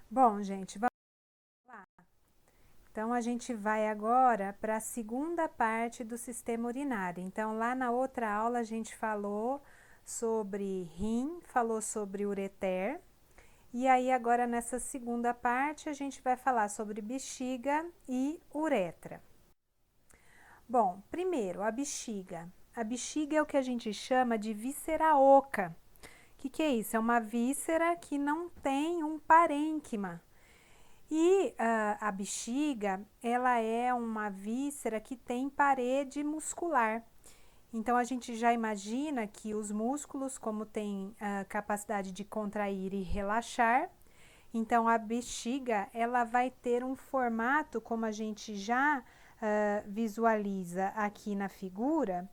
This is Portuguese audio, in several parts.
Bom, gente, vamos lá. Então, a gente vai agora para a segunda parte do sistema urinário. Então, lá na outra aula, a gente falou sobre rim, falou sobre ureter. E aí, agora nessa segunda parte, a gente vai falar sobre bexiga e uretra. Bom, primeiro, a bexiga. A bexiga é o que a gente chama de víscera oca. O que é isso? É uma víscera que não tem um parênquima. E a bexiga, ela é uma víscera que tem parede muscular. Então, a gente já imagina que os músculos, como tem a capacidade de contrair e relaxar, então a bexiga, ela vai ter um formato, como a gente já visualiza aqui na figura,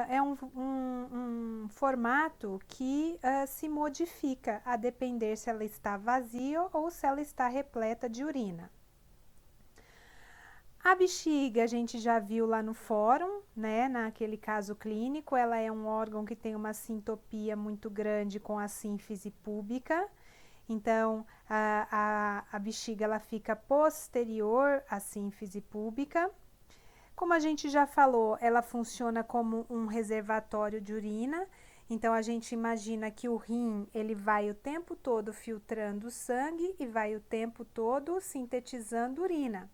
é um formato que se modifica a depender se ela está vazia ou se ela está repleta de urina. A bexiga a gente já viu lá no fórum, né? Naquele caso clínico, ela é um órgão que tem uma sintopia muito grande com a sínfise púbica. Então, a bexiga ela fica posterior à sínfise púbica. Como a gente já falou, ela funciona como um reservatório de urina. Então, a gente imagina que o rim ele vai o tempo todo filtrando o sangue e vai o tempo todo sintetizando urina.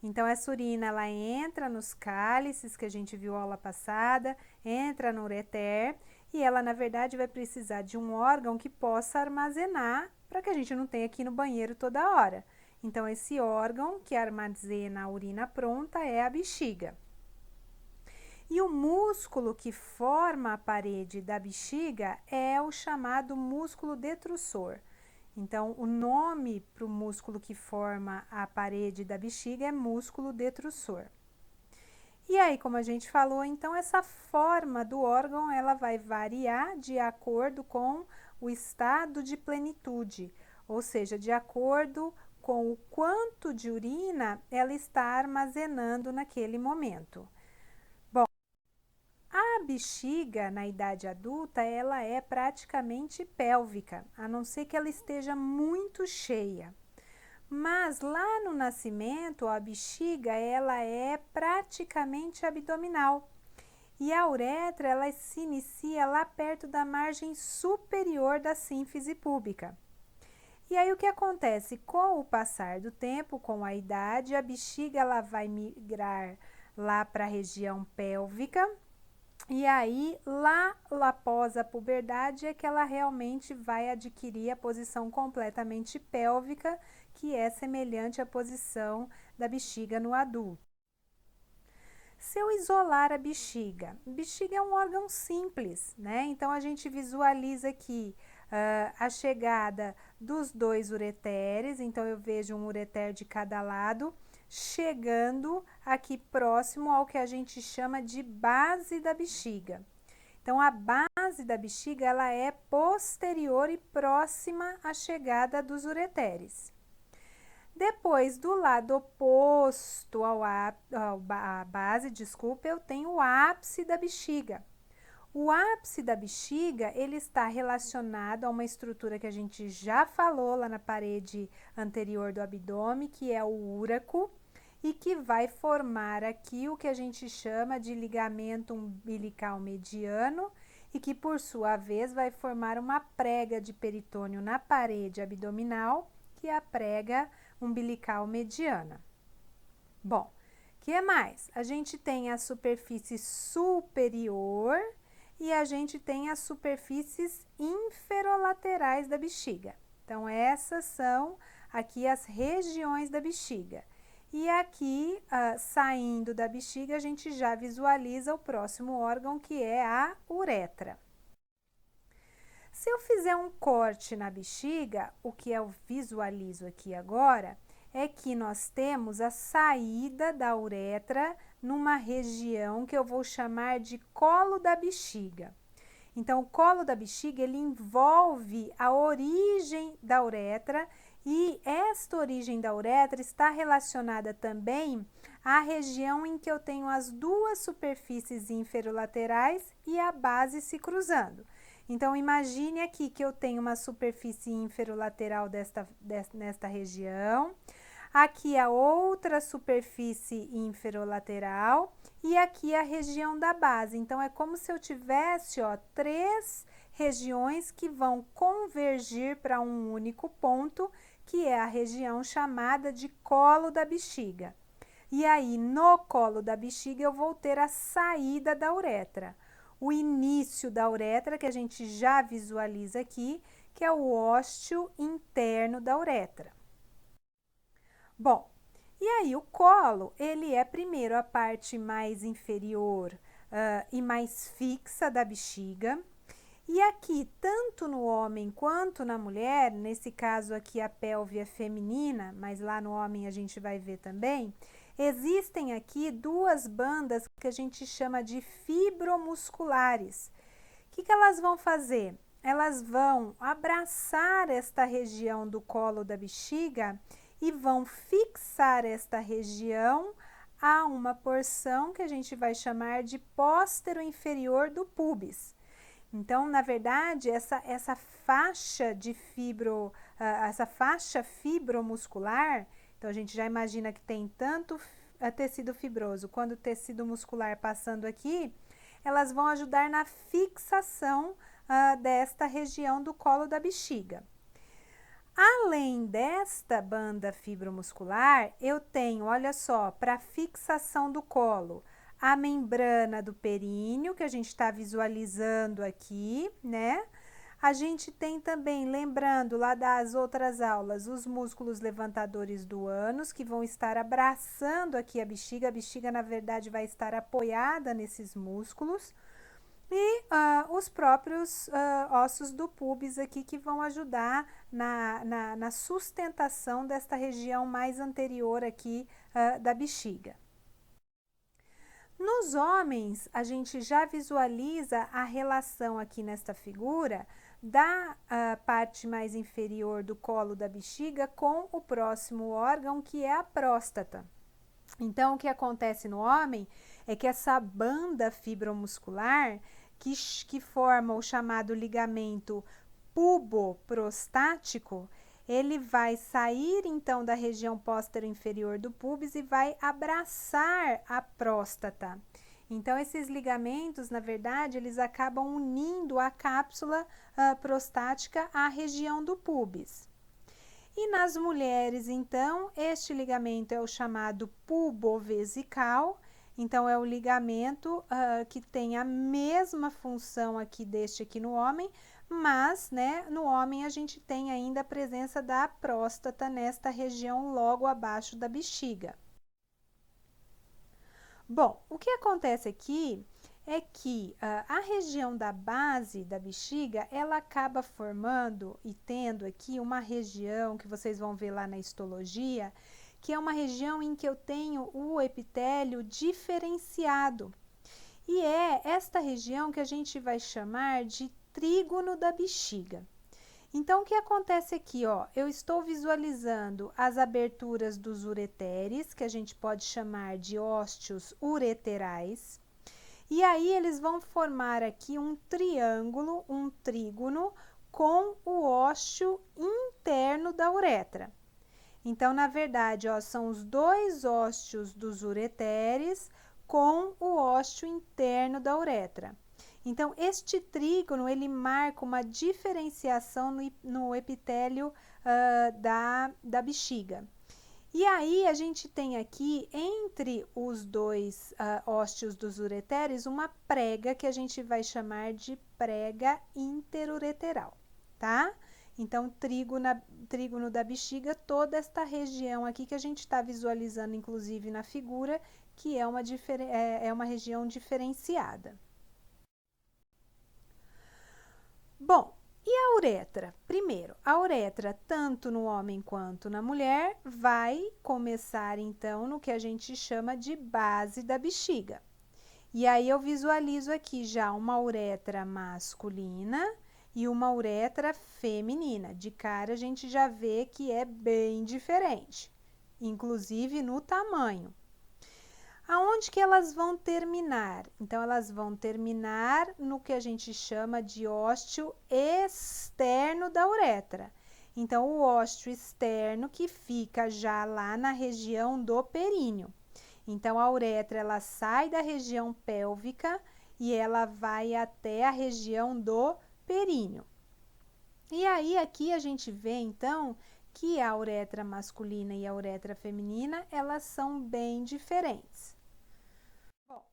Então, essa urina ela entra nos cálices que a gente viu aula passada, entra no ureter e ela, na verdade, vai precisar de um órgão que possa armazenar para que a gente não tenha aqui no banheiro toda hora. Então, esse órgão que armazena a urina pronta é a bexiga. E o músculo que forma a parede da bexiga é o chamado músculo detrusor. Então, o nome para o músculo que forma a parede da bexiga é músculo detrusor. E aí, como a gente falou, então essa forma do órgão ela vai variar de acordo com o estado de plenitude, ou seja, de acordo com o quanto de urina ela está armazenando naquele momento. Bom, a bexiga na idade adulta ela é praticamente pélvica, a não ser que ela esteja muito cheia. Mas lá no nascimento, a bexiga ela é praticamente abdominal. E a uretra ela se inicia lá perto da margem superior da sínfise púbica. E aí o que acontece? Com o passar do tempo, com a idade, a bexiga ela vai migrar lá para a região pélvica. E aí, lá após a puberdade, é que ela realmente vai adquirir a posição completamente pélvica, que é semelhante à posição da bexiga no adulto. Se eu isolar a bexiga é um órgão simples, né? Então, a gente visualiza aqui a chegada dos dois ureteres, então eu vejo um ureter de cada lado, chegando aqui próximo ao que a gente chama de base da bexiga. Então, a base da bexiga ela é posterior e próxima à chegada dos ureteres. Depois, do lado oposto à base, desculpa, eu tenho o ápice da bexiga. O ápice da bexiga, ele está relacionado a uma estrutura que a gente já falou lá na parede anterior do abdômen, que é o úraco, e que vai formar aqui o que a gente chama de ligamento umbilical mediano, e que por sua vez vai formar uma prega de peritônio na parede abdominal, que é a prega umbilical mediana. Bom, o que mais? A gente tem a superfície superior e a gente tem as superfícies inferolaterais da bexiga. Então, essas são aqui as regiões da bexiga. E aqui, saindo da bexiga, a gente já visualiza o próximo órgão, que é a uretra. Se eu fizer um corte na bexiga, o que eu visualizo aqui agora é que nós temos a saída da uretra numa região que eu vou chamar de colo da bexiga. Então, o colo da bexiga, ele envolve a origem da uretra e esta origem da uretra está relacionada também à região em que eu tenho as duas superfícies inferolaterais e a base se cruzando. Então, imagine aqui que eu tenho uma superfície inferolateral nesta região, aqui a outra superfície inferolateral e aqui a região da base. Então, é como se eu tivesse, ó, três regiões que vão convergir para um único ponto, que é a região chamada de colo da bexiga. E aí, no colo da bexiga, eu vou ter a saída da uretra. O início da uretra, que a gente já visualiza aqui, que é o ósteo interno da uretra. Bom, e aí o colo, ele é primeiro a parte mais inferior e mais fixa da bexiga. E aqui, tanto no homem quanto na mulher, nesse caso aqui a pelve é feminina, mas lá no homem a gente vai ver também, existem aqui duas bandas que a gente chama de fibromusculares. O que elas vão fazer? Elas vão abraçar esta região do colo da bexiga e vão fixar esta região a uma porção que a gente vai chamar de póstero inferior do púbis. Então, na verdade, essa faixa de essa faixa fibromuscular, então a gente já imagina que tem tanto tecido fibroso quanto tecido muscular passando aqui, elas vão ajudar na fixação desta região do colo da bexiga. Além desta banda fibromuscular, eu tenho, olha só, para fixação do colo, a membrana do períneo, que a gente está visualizando aqui, né? A gente tem também, lembrando lá das outras aulas, os músculos levantadores do ânus, que vão estar abraçando aqui a bexiga, na verdade, vai estar apoiada nesses músculos. E os próprios ossos do púbis aqui, que vão ajudar na sustentação desta região mais anterior aqui da bexiga. Nos homens, a gente já visualiza a relação aqui nesta figura da parte mais inferior do colo da bexiga com o próximo órgão, que é a próstata. Então, o que acontece no homem é que essa banda fibromuscular, que forma o chamado ligamento puboprostático, ele vai sair então da região póstero inferior do púbis e vai abraçar a próstata. Então, esses ligamentos, na verdade, eles acabam unindo a cápsula prostática à região do púbis. E nas mulheres, então, este ligamento é o chamado pubovesical. Então, é o ligamento que tem a mesma função aqui deste aqui no homem, mas, né, no homem a gente tem ainda a presença da próstata nesta região logo abaixo da bexiga. Bom, o que acontece aqui é que a região da base da bexiga, ela acaba formando e tendo aqui uma região que vocês vão ver lá na histologia, que é uma região em que eu tenho o epitélio diferenciado. E é esta região que a gente vai chamar de trígono da bexiga. Então, o que acontece aqui, ó? Eu estou visualizando as aberturas dos ureteres, que a gente pode chamar de ósteos ureterais. E aí, eles vão formar aqui um triângulo, um trígono, com o ósteo interno da uretra. Então, na verdade, ó, são os dois ósteos dos ureteres com o ósteo interno da uretra. Então, este trígono, ele marca uma diferenciação no epitélio da bexiga. E aí, a gente tem aqui, entre os dois ósteos dos ureteres, uma prega que a gente vai chamar de prega interureteral, tá? Então, trígono da bexiga, toda esta região aqui que a gente está visualizando, inclusive, na figura, que é uma região diferenciada. Bom, e a uretra? Primeiro, a uretra, tanto no homem quanto na mulher, vai começar, então, no que a gente chama de base da bexiga. E aí, eu visualizo aqui já uma uretra masculina e uma uretra feminina. De cara, a gente já vê que é bem diferente, inclusive no tamanho. Aonde que elas vão terminar? Então, elas vão terminar no que a gente chama de ósteo externo da uretra. Então, o ósteo externo que fica já lá na região do períneo. Então, a uretra, ela sai da região pélvica e ela vai até a região do períneo. E aí, aqui a gente vê, então, que a uretra masculina e a uretra feminina, elas são bem diferentes. Bom,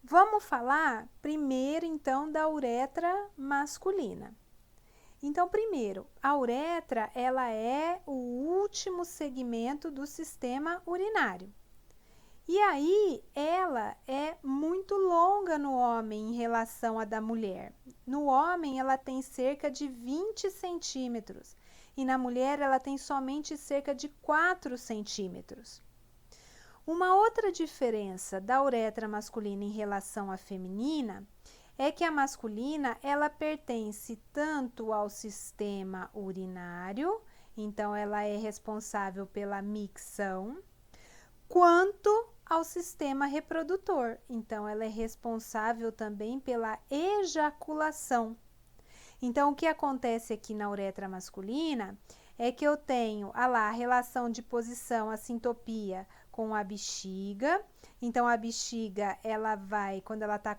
vamos falar primeiro, então, da uretra masculina. Então, primeiro, a uretra, ela é o último segmento do sistema urinário. E aí, ela é muito longa no homem em relação à da mulher. No homem, ela tem cerca de 20 centímetros e na mulher, ela tem somente cerca de 4 centímetros. Uma outra diferença da uretra masculina em relação à feminina é que a masculina, ela pertence tanto ao sistema urinário, então ela é responsável pela micção, quanto ao sistema reprodutor. Então, ela é responsável também pela ejaculação. Então, o que acontece aqui na uretra masculina é que eu tenho a relação de posição, a sintopia com a bexiga. Então, a bexiga, ela vai, quando ela está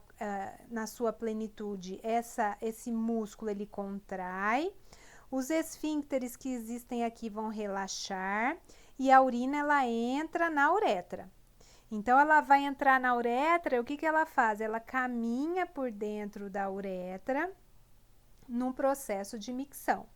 na sua plenitude, esse músculo, ele contrai. Os esfíncteres que existem aqui vão relaxar e a urina, ela entra na uretra. Então, ela vai entrar na uretra e o que que ela faz? Ela caminha por dentro da uretra num processo de micção.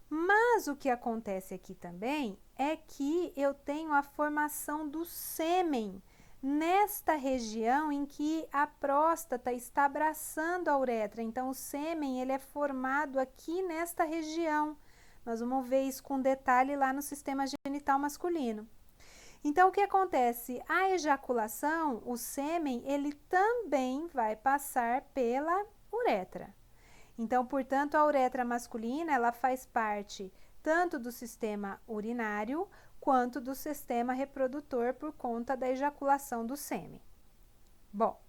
Mas o que acontece aqui também é que eu tenho a formação do sêmen nesta região em que a próstata está abraçando a uretra. Então, o sêmen, ele é formado aqui nesta região. Nós vamos ver isso com detalhe lá no sistema genital masculino. Então, o que acontece? A ejaculação, o sêmen, ele também vai passar pela uretra. Então, portanto, a uretra masculina, ela faz parte tanto do sistema urinário quanto do sistema reprodutor por conta da ejaculação do sêmen. Bom,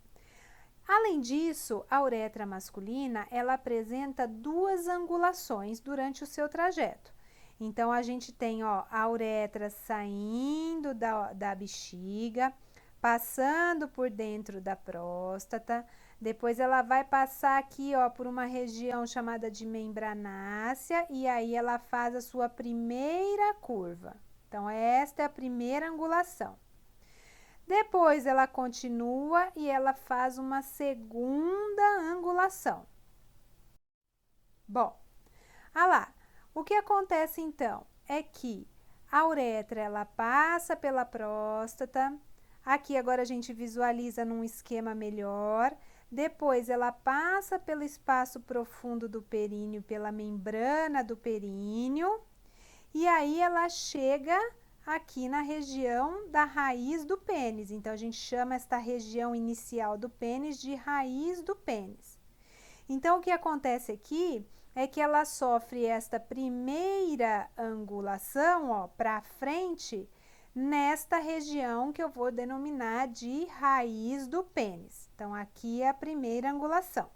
além disso, a uretra masculina, ela apresenta duas angulações durante o seu trajeto. Então, a gente tem, ó, a uretra saindo da bexiga, passando por dentro da próstata, depois ela vai passar aqui, ó, por uma região chamada de membranácea e aí ela faz a sua primeira curva. Então, esta é a primeira angulação. Depois ela continua e ela faz uma segunda angulação. Bom, lá. O que acontece então é que a uretra, ela passa pela próstata. Aqui agora a gente visualiza num esquema melhor. Depois ela passa pelo espaço profundo do períneo, pela membrana do períneo. E aí ela chega aqui na região da raiz do pênis. Então, a gente chama esta região inicial do pênis de raiz do pênis. Então, o que acontece aqui é que ela sofre esta primeira angulação, ó, para frente, nesta região que eu vou denominar de raiz do pênis. Então, aqui é a primeira angulação.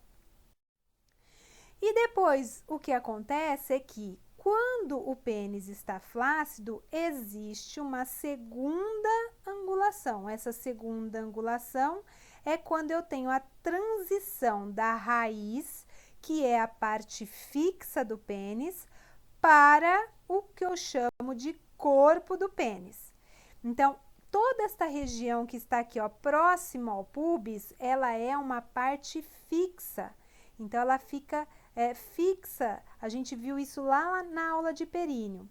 E depois, o que acontece é que quando o pênis está flácido, existe uma segunda angulação. Essa segunda angulação é quando eu tenho a transição da raiz, que é a parte fixa do pênis, para o que eu chamo de corpo do pênis. Então, toda esta região que está aqui, ó, próxima ao púbis, ela é uma parte fixa. Então, ela fica fixa. A gente viu isso lá na aula de períneo.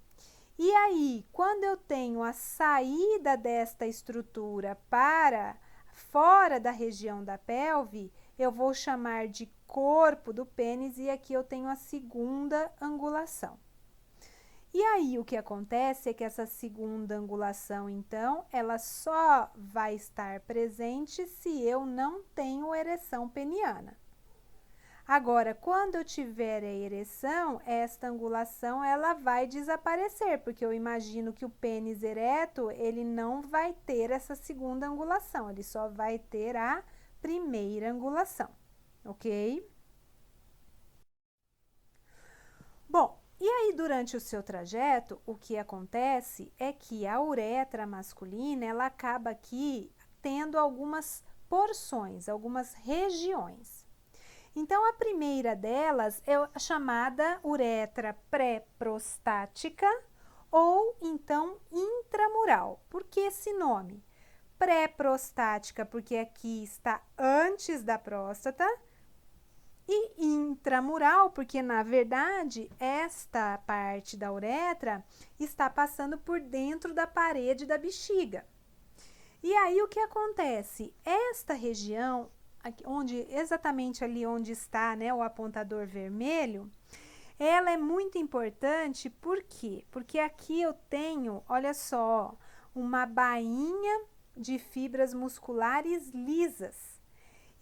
E aí, quando eu tenho a saída desta estrutura para fora da região da pelve, eu vou chamar de corpo do pênis e aqui eu tenho a segunda angulação. E aí, o que acontece é que essa segunda angulação, então, ela só vai estar presente se eu não tenho ereção peniana. Agora, quando eu tiver a ereção, esta angulação ela vai desaparecer, porque eu imagino que o pênis ereto, ele não vai ter essa segunda angulação, ele só vai ter a primeira angulação, ok? Bom, e aí durante o seu trajeto, o que acontece é que a uretra masculina, ela acaba aqui tendo algumas porções, algumas regiões. Então, a primeira delas é a chamada uretra pré-prostática ou então intramural. Por que esse nome? Pré-prostática, porque aqui está antes da próstata, e intramural, porque na verdade esta parte da uretra está passando por dentro da parede da bexiga. E aí o que acontece? Esta região, onde exatamente ali onde está, né, o apontador vermelho, ela é muito importante, por quê? Porque aqui eu tenho, olha só, uma bainha de fibras musculares lisas.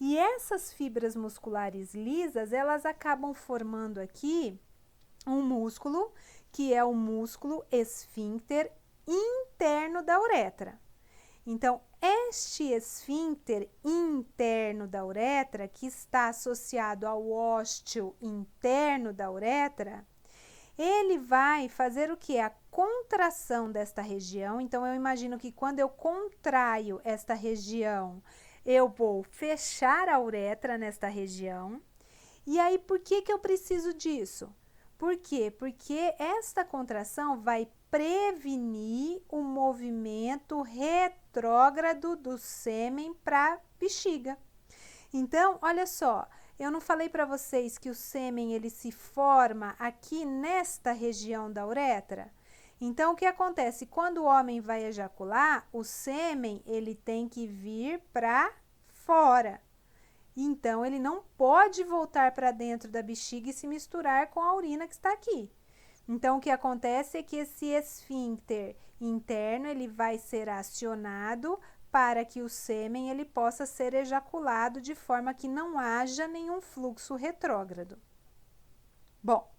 E essas fibras musculares lisas, elas acabam formando aqui um músculo, que é o músculo esfíncter interno da uretra. Então, este esfíncter interno da uretra, que está associado ao ósteo interno da uretra, ele vai fazer o que? A contração desta região. Então, eu imagino que quando eu contraio esta região, eu vou fechar a uretra nesta região. E aí, por que eu preciso disso? Por quê? Porque esta contração vai prevenir o movimento retrógrado do sêmen para a bexiga. Então, olha só, eu não falei para vocês que o sêmen ele se forma aqui nesta região da uretra? Então, o que acontece? Quando o homem vai ejacular, o sêmen ele tem que vir para fora. Então, ele não pode voltar para dentro da bexiga e se misturar com a urina que está aqui. Então, o que acontece é que esse esfíncter interno ele vai ser acionado para que o sêmen ele possa ser ejaculado de forma que não haja nenhum fluxo retrógrado. Bom,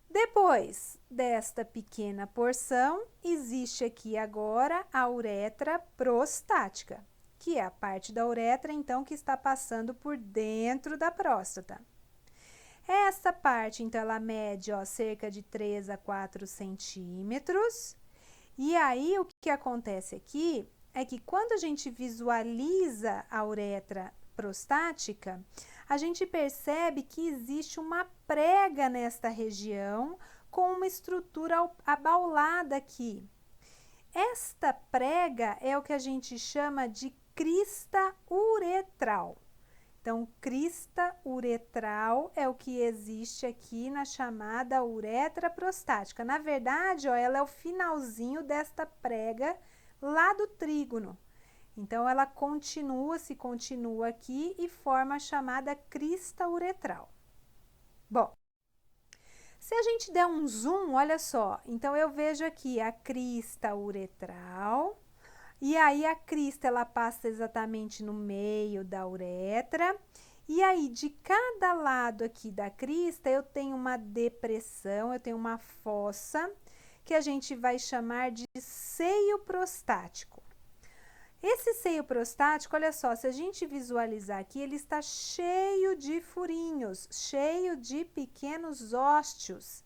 depois desta pequena porção, existe aqui agora a uretra prostática, que é a parte da uretra, então, que está passando por dentro da próstata. Essa parte, então, ela mede, ó, cerca de 3 a 4 centímetros. E aí, o que acontece aqui é que quando a gente visualiza a uretra prostática, a gente percebe que existe uma prega nesta região com uma estrutura abaulada aqui. Esta prega é o que a gente chama de crista uretral. Então, crista uretral é o que existe aqui na chamada uretra prostática. Na verdade, ó, ela é o finalzinho desta prega lá do trígono. Então, ela se continua aqui e forma a chamada crista uretral. Bom, se a gente der um zoom, olha só. Então, eu vejo aqui a crista uretral. E aí, a crista, ela passa exatamente no meio da uretra. E aí, de cada lado aqui da crista, eu tenho uma depressão, eu tenho uma fossa, que a gente vai chamar de seio prostático. Esse seio prostático, olha só, se a gente visualizar aqui, ele está cheio de furinhos, cheio de pequenos ósteos,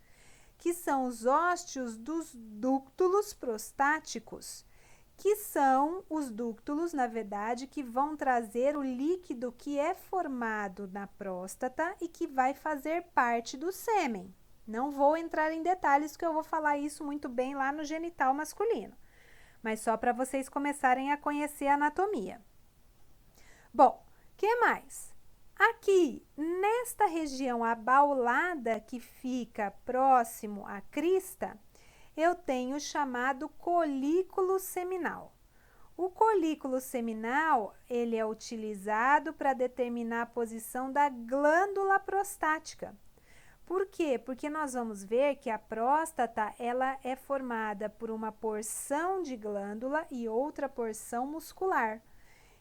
que são os ósteos dos dúctulos prostáticos, que são os dúctulos, na verdade, que vão trazer o líquido que é formado na próstata e que vai fazer parte do sêmen. Não vou entrar em detalhes, porque eu vou falar isso muito bem lá no genital masculino, mas só para vocês começarem a conhecer a anatomia. Bom, o que mais? Aqui, nesta região abaulada que fica próximo à crista, eu tenho o chamado colículo seminal. O colículo seminal, ele é utilizado para determinar a posição da glândula prostática. Por quê? Porque nós vamos ver que a próstata, ela é formada por uma porção de glândula e outra porção muscular.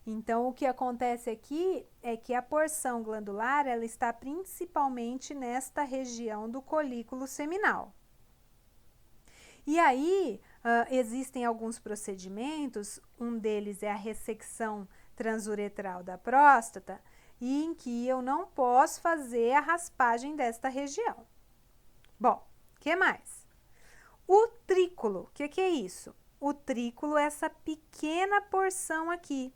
Então, o que acontece aqui é que a porção glandular, ela está principalmente nesta região do colículo seminal. E aí, existem alguns procedimentos, um deles é a ressecção transuretral da próstata, e em que eu não posso fazer a raspagem desta região. Bom, o que mais? O trículo, o que é isso? O trículo é essa pequena porção aqui.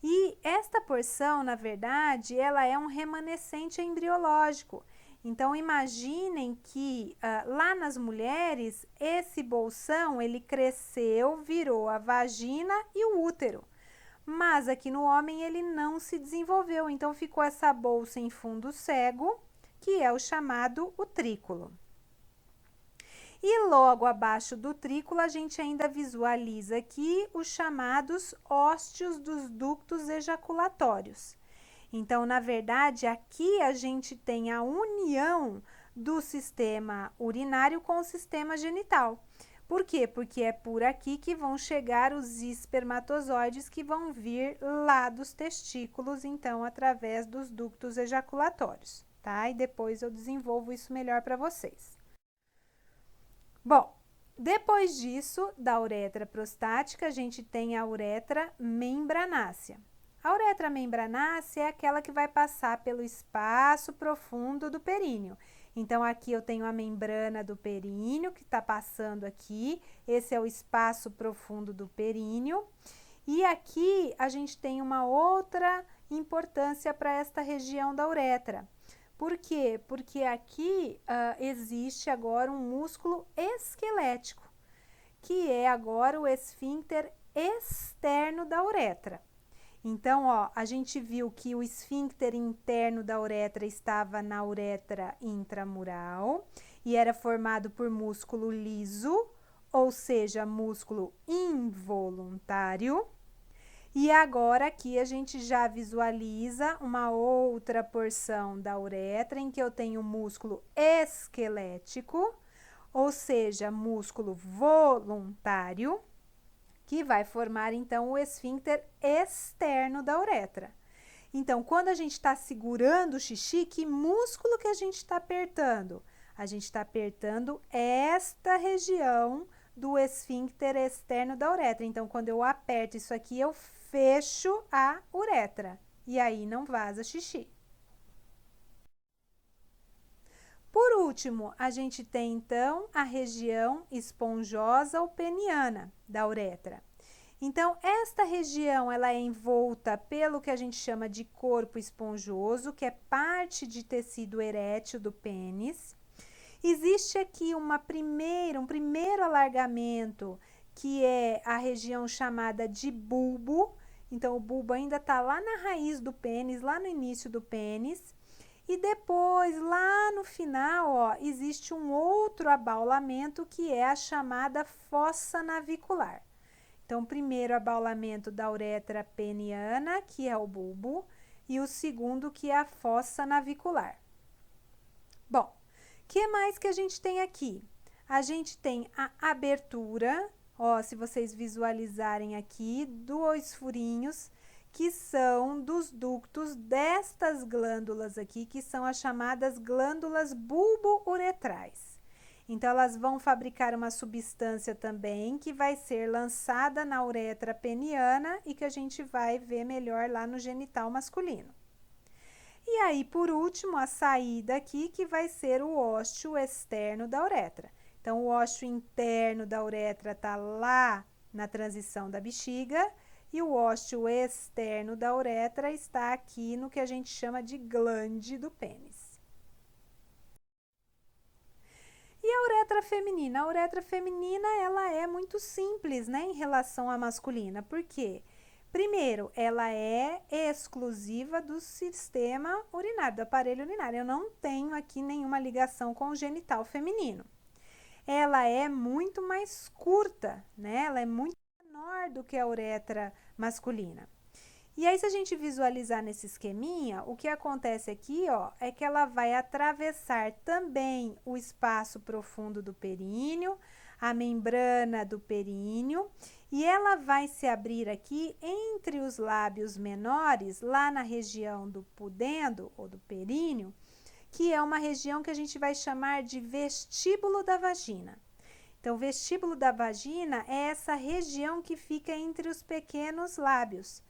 E esta porção, na verdade, ela é um remanescente embriológico. Então, imaginem que lá nas mulheres, esse bolsão, ele cresceu, virou a vagina e o útero. Mas aqui no homem ele não se desenvolveu, então ficou essa bolsa em fundo cego, que é o chamado utrículo. E logo abaixo do trículo a gente ainda visualiza aqui os chamados ósteos dos ductos ejaculatórios. Então, na verdade, aqui a gente tem a união do sistema urinário com o sistema genital. Por quê? Porque é por aqui que vão chegar os espermatozoides que vão vir lá dos testículos, então, através dos ductos ejaculatórios, tá? E depois eu desenvolvo isso melhor para vocês. Bom, depois disso, da uretra prostática, a gente tem a uretra membranácea. A uretra membranácea é aquela que vai passar pelo espaço profundo do períneo. Então, aqui eu tenho a membrana do períneo que está passando aqui. Esse é o espaço profundo do períneo. E aqui a gente tem uma outra importância para esta região da uretra. Por quê? Porque aqui existe agora um músculo esquelético, que é agora o esfíncter externo da uretra. Então, ó, a gente viu que o esfíncter interno da uretra estava na uretra intramural e era formado por músculo liso, ou seja, músculo involuntário. E agora aqui a gente já visualiza uma outra porção da uretra em que eu tenho músculo esquelético, ou seja, músculo voluntário, que vai formar então o esfíncter externo da uretra. Então, quando a gente está segurando o xixi, que músculo que a gente está apertando? A gente está apertando esta região do esfíncter externo da uretra. Então, quando eu aperto isso aqui, eu fecho a uretra e aí não vaza xixi. Por último, a gente tem então a região esponjosa ou peniana da uretra. Então, esta região ela é envolta pelo que a gente chama de corpo esponjoso, que é parte de tecido erétil do pênis. Existe aqui um primeiro alargamento, que é a região chamada de bulbo. Então, o bulbo ainda está lá na raiz do pênis, lá no início do pênis. E depois, lá no final, ó, existe um outro abaulamento que é a chamada fossa navicular. Então, primeiro abaulamento da uretra peniana, que é o bulbo, e o segundo que é a fossa navicular. Bom, o que mais que a gente tem aqui? A gente tem a abertura, ó, se vocês visualizarem aqui, dois furinhos, que são dos ductos destas glândulas aqui, que são as chamadas glândulas bulbo-uretrais. Então, elas vão fabricar uma substância também que vai ser lançada na uretra peniana e que a gente vai ver melhor lá no genital masculino. E aí, por último, a saída aqui, que vai ser o ósteo externo da uretra. Então, o ósteo interno da uretra está lá na transição da bexiga, e o ósteo externo da uretra está aqui no que a gente chama de glande do pênis. E a uretra feminina? A uretra feminina, ela é muito simples, né, em relação à masculina. Por quê? Primeiro, ela é exclusiva do sistema urinário, do aparelho urinário. Eu não tenho aqui nenhuma ligação com o genital feminino. Ela é muito mais curta, né? Ela é muito menor do que a uretra masculina. E aí, se a gente visualizar nesse esqueminha, o que acontece aqui, ó, é que ela vai atravessar também o espaço profundo do períneo, a membrana do períneo, e ela vai se abrir aqui entre os lábios menores, lá na região do pudendo, ou do períneo, que é uma região que a gente vai chamar de vestíbulo da vagina. Então, o vestíbulo da vagina é essa região que fica entre os pequenos lábios.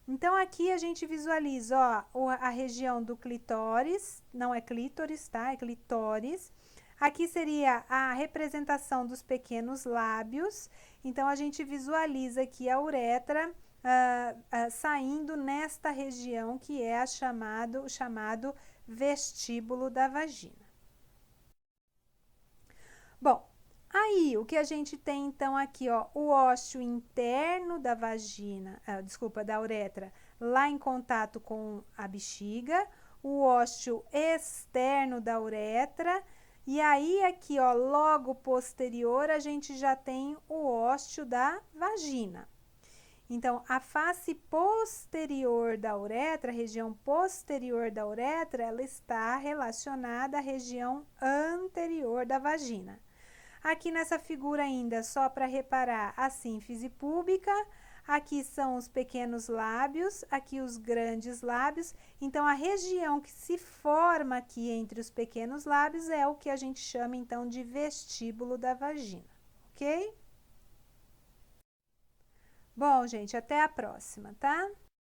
Então, aqui a gente visualiza, ó, a região do clitóris, não é clítoris, tá? É clitóris. Aqui seria a representação dos pequenos lábios. Então, a gente visualiza aqui a uretra saindo nesta região que é o chamado vestíbulo da vagina. Bom, aí, o que a gente tem, então, aqui, ó, o ósseo interno da vagina, da uretra, lá em contato com a bexiga, o ósseo externo da uretra, e aí, aqui, ó, logo posterior, a gente já tem o ósseo da vagina. Então, a face posterior da uretra, a região posterior da uretra, ela está relacionada à região anterior da vagina. Aqui nessa figura ainda, só para reparar, a sínfise púbica, aqui são os pequenos lábios, aqui os grandes lábios. Então, a região que se forma aqui entre os pequenos lábios é o que a gente chama, então, de vestíbulo da vagina, ok? Bom, gente, até a próxima, tá?